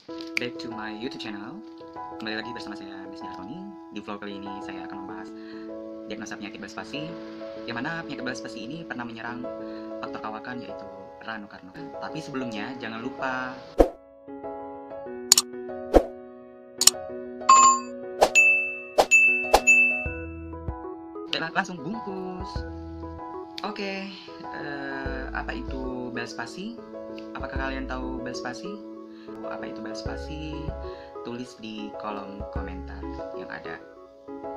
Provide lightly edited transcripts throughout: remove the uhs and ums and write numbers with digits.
back to my YouTube channel. Kembali lagi bersama saya, Miss Tony. Di vlog kali ini saya akan membahas diagnosa penyakit belas spasi, yang mana penyakit belas spasi ini pernah menyerang faktor kawakan yaitu Rano Karno. Tapi sebelumnya jangan lupa langsung bungkus. Oke, apa itu belas spasi? Apakah kalian tahu belas spasi? Apa itu belas spasi? Tulis di kolom komentar yang ada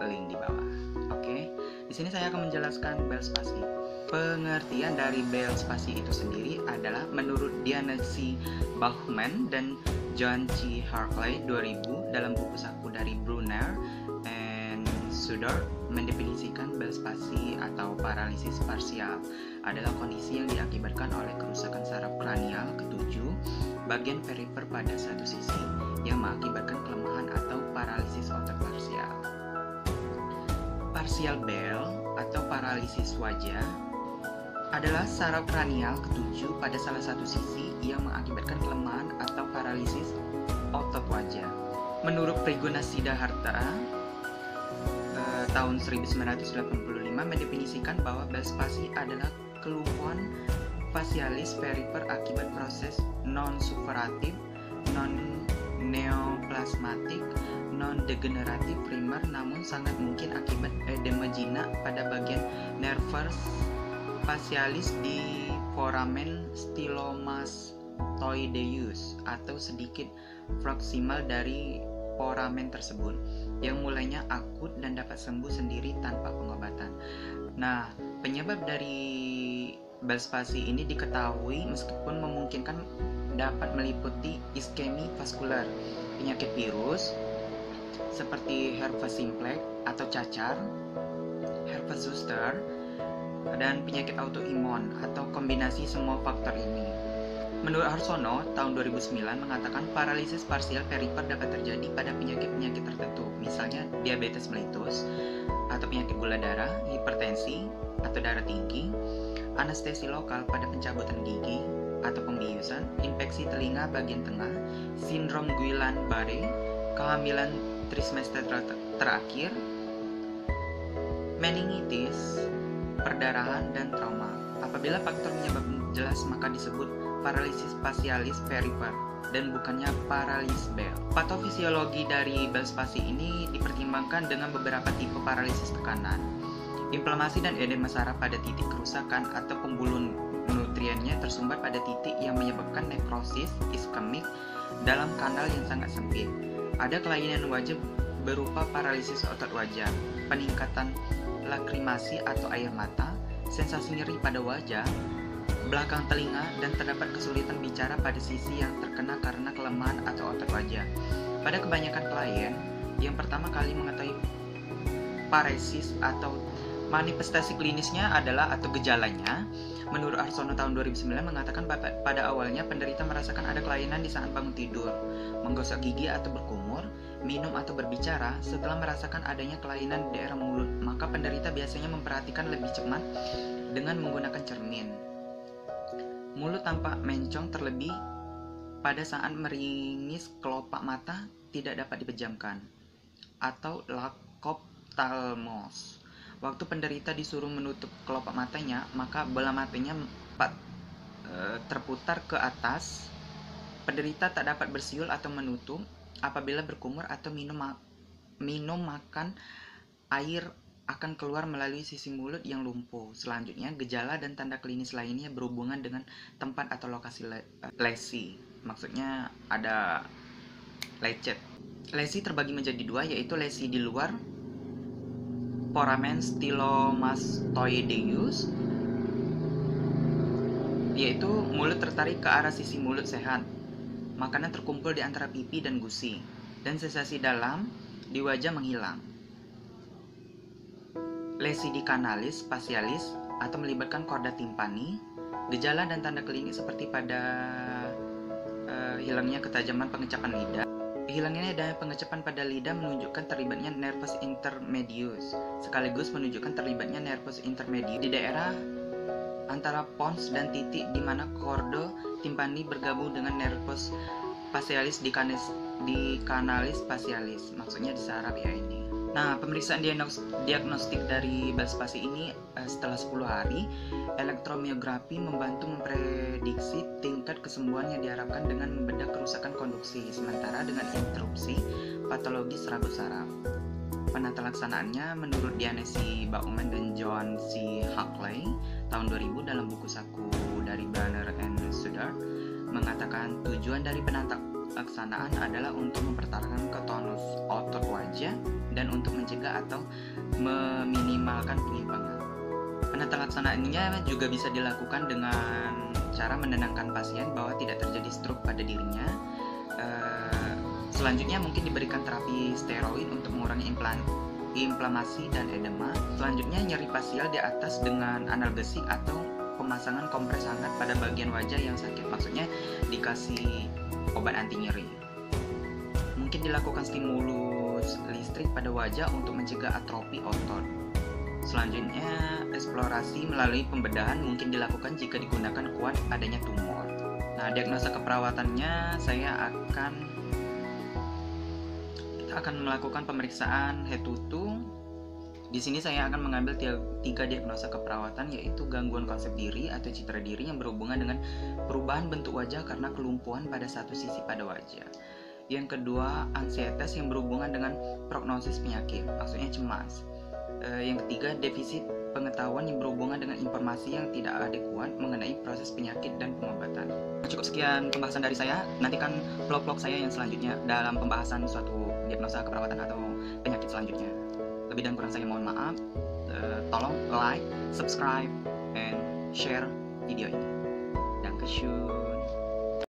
link di bawah. Oke, di sini saya akan menjelaskan belas spasi. Pengertian dari belas spasi itu sendiri adalah menurut Diana C. Baughman dan John C. Hartley 2000 dalam buku saku dari Brunner and Sudor mendefinisikan belas spasi atau paralisis parsial adalah kondisi yang diakibatkan oleh kerusakan saraf kranial ketujuh bagian perifer pada satu sisi yang mengakibatkan kelemahan atau paralisis otot parsial. Partial Bell atau paralisis wajah adalah saraf kranial ketujuh pada salah satu sisi yang mengakibatkan kelemahan atau paralisis otot wajah. Menurut Priguna Siddhartha tahun 1985 mendefinisikan bahwa belas spasi adalah kelumpuhan facialis perifer akibat proses non-superatif, non-neoplasmatik, non-degeneratif primer, namun sangat mungkin akibat edema jinak pada bagian nervus facialis di foramen stylomastoideus atau sedikit proksimal dari foramen tersebut yang mulainya akut dan dapat sembuh sendiri tanpa pengobatan. Nah, penyebab dari belas spasi ini diketahui meskipun memungkinkan dapat meliputi iskemi vaskular, penyakit virus seperti herpes simplex atau cacar, herpes zoster, dan penyakit autoimun atau kombinasi semua faktor ini. Menurut Harsono tahun 2009 mengatakan paralisis parsial perifer dapat terjadi pada penyakit-penyakit tertentu, misalnya diabetes mellitus atau penyakit gula darah, hipertensi atau darah tinggi, anestesi lokal pada pencabutan gigi atau pembiusan, infeksi telinga bagian tengah, sindrom Guillain-Barré, kehamilan trimester terakhir, meningitis, perdarahan, dan trauma. Apabila faktor penyebab jelas maka disebut paralisis facialis perifer dan bukannya paralisis Bell. Patofisiologi dari belas spasi ini dipertimbangkan dengan beberapa tipe paralisis tekanan, inflamasi dan edema saraf pada titik kerusakan atau pembuluh nutriennya tersumbat pada titik yang menyebabkan nekrosis iskemik dalam kanal yang sangat sempit. Ada kelainan wajah berupa paralisis otot wajah, peningkatan lakrimasi atau air mata, sensasi nyeri pada wajah, belakang telinga, dan terdapat kesulitan bicara pada sisi yang terkena karena kelemahan atau otot wajah. Pada kebanyakan klien, yang pertama kali mengetahui paresis atau manifestasi klinisnya adalah atau gejalanya, menurut Harsono tahun 2009 mengatakan pada awalnya penderita merasakan ada kelainan di saat bangun tidur, menggosok gigi atau berkumur, minum atau berbicara. Setelah merasakan adanya kelainan di daerah mulut, maka penderita biasanya memperhatikan lebih cepat dengan menggunakan cermin. Mulut tampak mencong terlebih pada saat meringis, kelopak mata tidak dapat dipejamkan, atau lakoptalmos. Waktu penderita disuruh menutup kelopak matanya, maka bola matanya terputar ke atas. Penderita tak dapat bersiul atau menutup apabila berkumur atau minum makan air akan keluar melalui sisi mulut yang lumpuh. Selanjutnya, gejala dan tanda klinis lainnya berhubungan dengan tempat atau lokasi lesi. Maksudnya ada lecet. Lesi terbagi menjadi dua, yaitu lesi di luar foramen stylomastoideus, yaitu mulut tertarik ke arah sisi mulut sehat, makanan terkumpul di antara pipi dan gusi, dan sensasi dalam di wajah menghilang. Lesi di kanalis facialis atau melibatkan korda timpani. Gejala dan tanda klinis seperti pada hilangnya ketajaman pengecapan lidah. Hilangnya daya pengecapan pada lidah menunjukkan terlibatnya nervus intermedius, sekaligus menunjukkan terlibatnya nervus intermedius di daerah antara pons dan titik di mana korda timpani bergabung dengan nervus spasialis di kanalis spasialis, maksudnya di saraf ya ini. Nah, pemeriksaan diagnostik dari bel spasi ini setelah 10 hari, elektromiografi membantu memprediksi tingkat kesembuhan yang diharapkan dengan membedah kerusakan konduksi, sementara dengan interupsi patologis rambut saraf. Penata laksanaannya menurut Diane C. Baumann dan John C. Huxley tahun 2000 dalam buku saku dari Banner and Sudar mengatakan tujuan dari penata laksanaan adalah untuk mempertahankan tonus otot wajah dan untuk mencegah atau meminimalkan penyimpangan. Penata laksanaannya juga bisa dilakukan dengan cara menenangkan pasien bahwa tidak terjadi stroke pada dirinya. Selanjutnya mungkin diberikan terapi steroid untuk mengurangi inflamasi dan edema. Selanjutnya nyeri fasial di atas dengan analgesik atau pemasangan kompres hangat pada bagian wajah yang sakit. Maksudnya dikasih obat anti nyeri. Mungkin dilakukan stimulus listrik pada wajah untuk mencegah atrofi otot. Selanjutnya eksplorasi melalui pembedahan mungkin dilakukan jika digunakan kuat adanya tumor. Nah, diagnosa keperawatannya kita akan melakukan pemeriksaan head to toe. Di sini saya akan mengambil 3 diagnosa keperawatan, yaitu gangguan konsep diri atau citra diri yang berhubungan dengan perubahan bentuk wajah karena kelumpuhan pada satu sisi pada wajah. Yang kedua, ansietas yang berhubungan dengan prognosis penyakit, maksudnya cemas. Yang ketiga, defisit pengetahuan yang berhubungan dengan informasi yang tidak adekuat mengenai proses penyakit dan pengobatan. Cukup sekian pembahasan dari saya. Nantikan vlog-vlog saya yang selanjutnya dalam pembahasan suatu diagnosa keperawatan atau penyakit selanjutnya. Lebih dan kurang saya mohon maaf. Tolong like, subscribe, and share video ini. Dankeschön.